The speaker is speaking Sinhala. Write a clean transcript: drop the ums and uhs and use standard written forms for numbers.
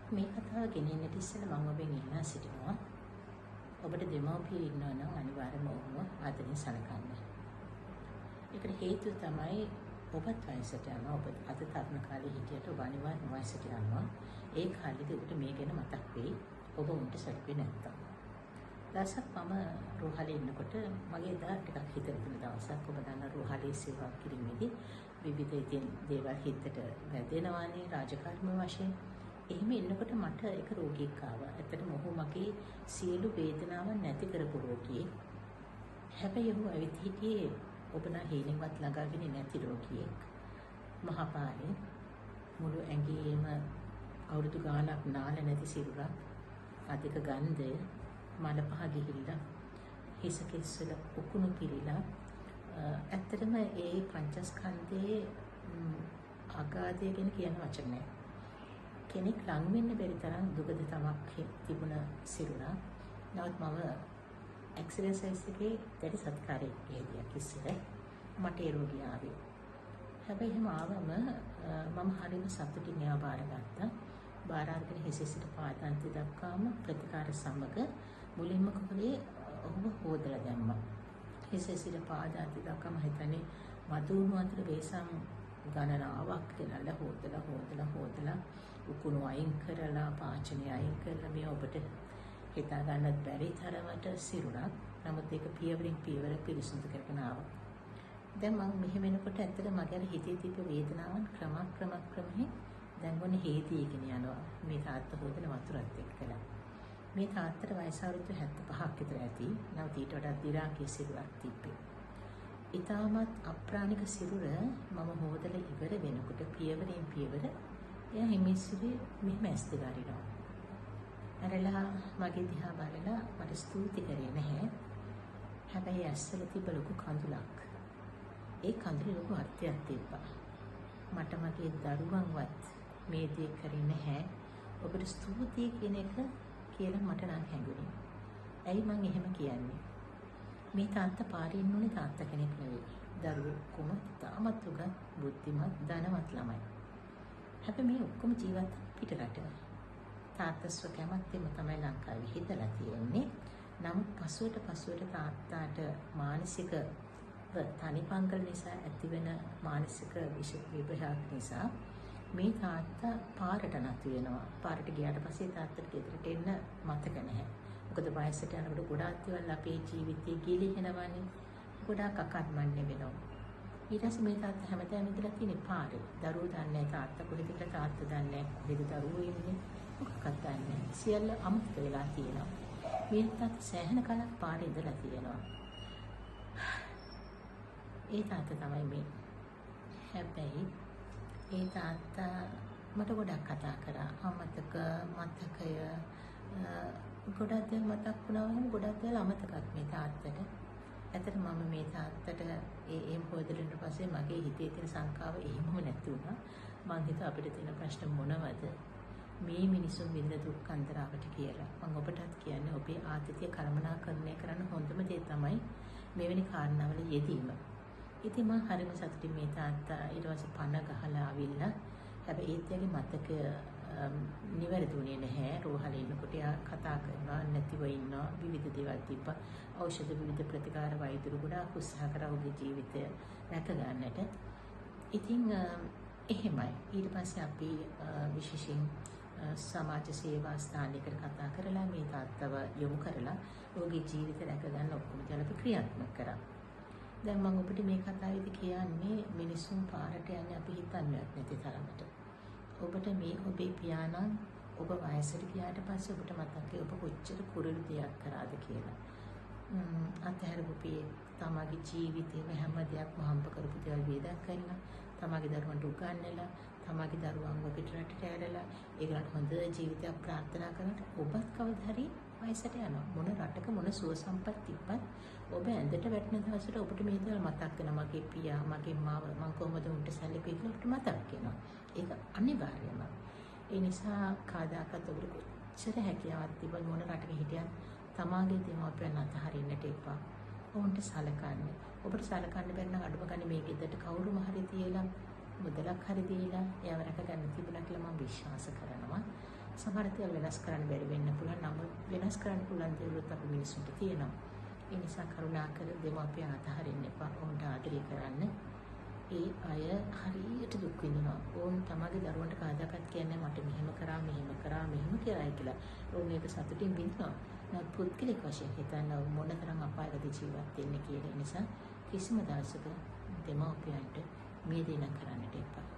මේ කතාව ගෙනෙන්නට ඉස්සෙල්ලා මම ඔබෙන් ඉල්ලා සිටිනවා. ඔබට දෙමව්පියෝ ඉන්නවා නම් අනිවාර්යයෙන්ම ඔවුන්ව ආදරෙන් සලකන්න. ඒකට හේතුව තමයි ඔබත් වයසට යනවා. ඔබ අද තරුණ කාලේ හිටියට ඔබ අනිවාර්යයෙන්ම වයසට යනවා. ඒ කාලෙදී ඔබට මේ ගැන මතක් වෙයි. ඔබ උන්ට සැලකුවේ නැත්තම්. දවසක් මම රෝහලේ ඉන්නකොට මගේ දා ටිකක් හිතෙන දවසක්. ඔබ දන්න රෝහලේ සේවා කිරීමේදී විවිධ දේවල් හිතට වැදෙනවානේ රාජකාරී වශයෙන්. එහෙම ඉන්නකොට මට එක රෝගියෙක් ආවා. ඇත්තටම ඔහු මගේ සියලු වේදනාවන් නැති කරපු රෝගියෙක්. හැබැයි ඔහු ඇවිත් හිටියේ ඔබ නම් හේලින්වත් ළඟාගෙන නැති රෝගියෙක්. මහපාරේ මුළු ඇඟේම අවුරුදු ගාණක් නාල නැති සිරුරක්, අධික ගන්ධය, මල පහ ගිහිල්ලා, හිස කෙස්වල උකුණු පිරීලා. ඇත්තටම ඒ පංචස්කන්ධයේ අගාධය ගැන කියන වචන නැහැ. කෙනෙක් ලං වෙන්න බැරි තරම් දුකද තමක් තිබුණ සිරුරක්. නමුත් මම එක්සර්සයිස් එකේ දැඩි සත්කාරයක් ගියා ඉස්සර. මට ඒ රෝගිය ආවේ. හැබැයි එහෙම ආවම මම හරිම සතුටින් එයා බාරගත්තා. බාර අරගෙන හිසේ සිට පාදාන්තය දක්වාම ප්‍රතිකාර සමග මුලින්ම කලේ ඔහුව හොදලා දැම්මා. හිසේ සිට පාදාන්තය දක්වාම හිතන්නේ මදුණු අතර වේසම් ගණනාවක් ගෙනල්ලා හොදලා උකුණු අයින් කරලා පාචනය අයින් කරලා මේ ඔබට හිතා ගන්නත් බැරි තරමට සිරුරක්. නමුත් ඒක පියවරින් පියවර පිරිසිදු කරගෙන ආවා. දැන් මම මෙහෙම වෙනකොට ඇත්තට මගේ අර හිතේ තිබ්බ වේදනාවන් ක්‍රමයෙන් දැන් මොන හේතියකින් යනවා. මේ තාත්තා හොදන වතුරත් එක්කලා. මේ තාත්තට වයස අවුරුදු 75ක් විතර ඇති. නමුත් ඊට වඩා දි รา කී සිරුරක් තිබ්බේ. ඊටමත් අප්‍රාණික සිරුර මම හොදලා ඉවර වෙනකොට පියවරින් පියවර එයා හිමිසිරි මෙහෙම ඇස් දෙක අරිනවා. ඇරලා මගේ දිහා බලලා මට ස්තුති කරේ නැහැ. හැබැයි ඇස්වල තිබ්බ ලොකු කඳුලක්. ඒ කඳුලේ ලොකු අර්ථයක් තිබ්බා. මට මගේ දරුවන්වත් මේ දේ කරේ නැහැ. ඔබට ස්තුතියි කියන එක කියලා මට නම් හැඟුණේ. ඇයි මං එහෙම කියන්නේ? මේ තාත්තා පාරේ ඉන්නුනේ තාත්තා කෙනෙක් නෙවෙයි. දරුවෝ කොම තාමත් උගත් බුද්ධිමත් ධනවත් ළමයි. හැබැයි මේ ඔක්කොම ජීවත් පිටරට. තාත්තා ස්වකැමැත්තෙම තමයි ලංකාවේ හිටලා තියෙන්නේ. නමුත් පසුවට තාත්තාට මානසික තනිපංකල නිසා ඇතිවෙන මානසික විභාග නිසා මේ තාත්තා පාරට නතු වෙනවා. පාරට ගියාට පස්සේ තාත්තට ගෙදරට එන්න මතක නැහැ. මොකද වයසට යනකොට ගොඩාක් දේවල් අපේ ජීවිතේ ගිලිහෙනවානේ. ගොඩාක් අකර්මණ්‍ය වෙනවා. ඊට පස්සේ මේ තාත්තා හැමදාම ඉඳලා තියෙන්නේ පාරේ. දරුවෝ දන්නේ නැහැ තාත්තා කොහෙද කියලා, තාත්තා දන්නේ නැහැ කොහෙද දරුවෝ ඉන්නේ. මොකක්වත් දන්නේ නැහැ. සියල්ල අමතක වෙලා තියෙනවා. මේ තාත්තා සෑහෙන කලක් පාරේ ඉඳලා තියෙනවා. ඒ තාත්තා තමයි මේ. හැබැයි ඒ තාත්තා මට ගොඩක් කතා කරා. මතකය ගොඩක් දේවල් මතක් වුණා වගේම ගොඩක් දේවල් අමතකත් මේ තාත්තට. ඇත්තට මම මේ තාත්තට ඒ හොදලෙන් පස්සේ මගේ හිතේ තියෙන සංකාව එහෙමම නැති වුණා. මං හිතුවා අපිට තියෙන ප්‍රශ්න මොනවද? මේ මිනිසුන් විඳ දුක් අන්තරාවට කියලා. මම ඔබටත් කියන්නේ ඔබේ ආතතිය කළමනාකරණය කරන්න හොඳම දේ තමයි මෙවැනි කාරණාවල යෙදීම. ඉතින් මම හරිම සතුටින් මේ තාත්තා ඊට පස්සේ පණ ගහලා ආවිල්ලා. හැබැයි ඒත්‍යගේ මතක නිවැරදිුනේ නැහැ. රෝහලේ ඉන්නකොට එයා කතා කරනවා නැතිව ඉන්නවා. විවිධ දේවල් තිබ්බා. ඖෂධ විවිධ ප්‍රතිකාර වෛද්‍යරු ගොඩාක් උත්සාහ කරා ඔහුගේ ජීවිතය රැක ගන්නට. ඉතින් එහෙමයි. ඊට පස්සේ අපි විශේෂයෙන් සමාජ සේවා ස්ථානයකට කතා කරලා මේ තාත්තව යොමු කරලා ඔහුගේ ජීවිතය රැක ගන්න ඔක්කොම දේවල් අපි ක්‍රියාත්මක කරා. දැන් මම ඔබට මේ කතාවේදී කියන්නේ මිනිසුන් පාරට යන්නේ අපි හිතන්නේවත් නැති තරමට. ඔබට මේ ඔබේ පියාණන් ඔබ වයසට ගියාට පස්සේ ඔබට මතකයි ඔබ කොච්චර කුරුළු දෙයක් කරාද කියලා. අතහැරපු තමගේ ජීවිතේම හැම දෙයක්ම හම්බ කරපු දේවල් වේදක් කරලා, තමගේ දරුවන්ට උගන්වලා, තමගේ දරුවන්ව පිටරටට ඇරලා, ඒගොල්ලන්ට හොඳ ජීවිතයක් ප්‍රාර්ථනා කරනකොට ඔබත් කවදා හරි වයසට යනවා. මොන රටක මොන සුව සම්පත් තිබ්බත් ඔබ ඇඳට වැටෙන දවසට ඔබට මේ දේවල් මතක් වෙනවා. මගේ පියා, මගේ මාව, මම කොහොමද උන්ට සැලකුවේ කියලා ඔබට මතක් වෙනවා. ඒක අනිවාර්යම. ඒ නිසා කාදාකත් ඔබට කොච්චර හැකියාවක් තිබුණ මොන රටක හිටියත් තමාගේ දෙමව්පියන් අතහරින්නට එපා. ඔවුන්ට සලකන්න. ඔබට සලකන්න බැරි නම් අඩුම ගන්න මේ ගෙදරට කවුරුම හරි තියලා මුදලක් හරි දීලා එයාව රැක ගන්න තිබුණා කියලා මම විශ්වාස කරනවා. සමහර දේවල් වෙනස් කරන්න බැරි වෙන්න පුළුවන්. නමුත් වෙනස් කරන්න පුළුවන් දේවලුත් අපි මිනිස්සුන්ට තියෙනවා. ඒ නිසා කරුණාකර දෙමාපියන් අතහරින්න එපා. ඔවුන්ට ආදරය කරන්න. ඒ අය හරියට දුක් විඳිනවා. ඔවුන් තමගේ දරුවන්ට කවදාකවත් කියන්නේ මට මෙහෙම කරා කියලා. ඔවුන් ඒක සතුටින් විඳිනවා. නමුත් පුද්ගලික වශයෙන් හිතන්න මොනතරම් අපායකට ජීවත් වෙන්නේ කියන නිසා කිසිම දවසක දෙමාපියන්ට මේ දේ කරන්නට එපා.